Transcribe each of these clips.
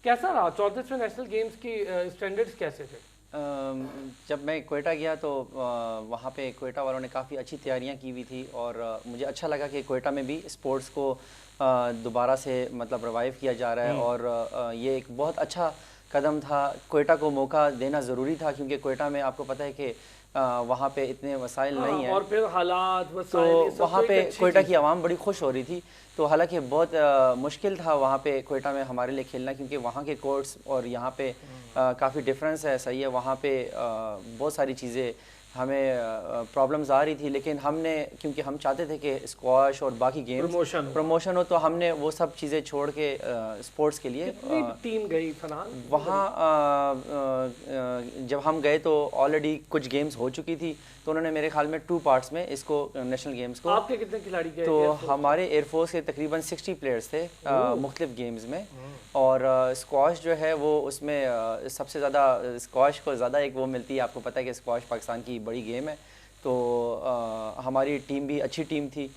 کیسا رہا 34ویں national games کی اسٹینڈرڈز کیسے تھے؟ جب میں کوئٹہ گیا تو وہاں پہ کوئٹہ والوں نے کافی اچھی تیاریاں کی ہوئی تھی، اور مجھے اچھا لگا کہ کوئٹہ میں بھی اسپورٹس کو دوبارہ سے مطلب ریوائیو کیا جا رہا ہے، اور یہ ایک بہت اچھا قدم تھا۔ کوئٹہ کو موقع دینا ضروری تھا، کیونکہ کوئٹہ میں آپ کو پتہ ہے کہ وہاں پہ اتنے وسائل نہیں ہیں، اور پھر حالات تو وسائل یہ سب وہاں تو پہ ایک اچھی کوئٹہ چیز کی عوام بڑی خوش ہو رہی تھی۔ تو حالانکہ بہت مشکل تھا وہاں پہ کوئٹہ میں ہمارے لیے کھیلنا، کیونکہ وہاں کے کورٹس اور یہاں پہ کافی ڈفرینس ہے، صحیح ہے، وہاں پہ بہت ساری چیزیں ہمیں پرابلمز آ رہی تھی، لیکن ہم نے کیونکہ ہم چاہتے تھے کہ اسکواش اور باقی گیمز پروموشن ہو، تو ہم نے وہ سب چیزیں چھوڑ کے اسپورٹس کے لیے کتنی ٹیم گئی فنان وہاں جب ہم گئے تو آلریڈی کچھ گیمز ہو چکی تھی، تو انہوں نے میرے خیال میں 2 پارٹس میں اس کو نیشنل گیمز کو۔ آپ کے کتنے کھلاڑی گئے؟ تو ہمارے ایئر فورس کے تقریباً 60 پلیئرز تھے مختلف گیمز میں، اور اسکواش جو ہے وہ اس میں سب سے زیادہ اسکواش کو زیادہ ایک وہ ملتی ہے، آپ کو پتہ ہے کہ اسکواش پاکستان کی بڑی گیم ہے، تو ہماری ٹیم بھی اچھی ٹیم تھی،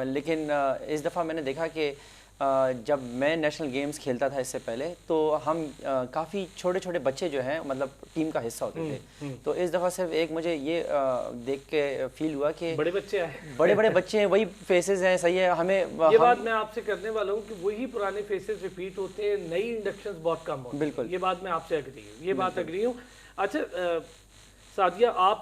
لیکن اس دفعہ میں نے دیکھا کہ جب میں نیشنل گیمز کھیلتا تھا اس سے پہلے، تو ہم کافی چھوٹے چھوٹے بچے جو ہیں مطلب ٹیم کا حصہ ہوتے تھے، تو اس دفعہ صرف ایک مجھے یہ دیکھ کے فیل ہوا کہ بڑے بچے آئے، بڑے بڑے بچے ہیں، وہی فیسز ہیں، صحیح ہے، ہمیں یہ بات میں آپ سے کرنے والا ہوں کہ وہی پرانے فیسز ریپیٹ ہوتے ہیں، نئی انڈکشنز بہت کم ہوتی ہیں، بالکل، یہ بات میں آپ سے اگری ہوں، یہ بات اگری ہوں۔ اچھا سعدیہ، آپ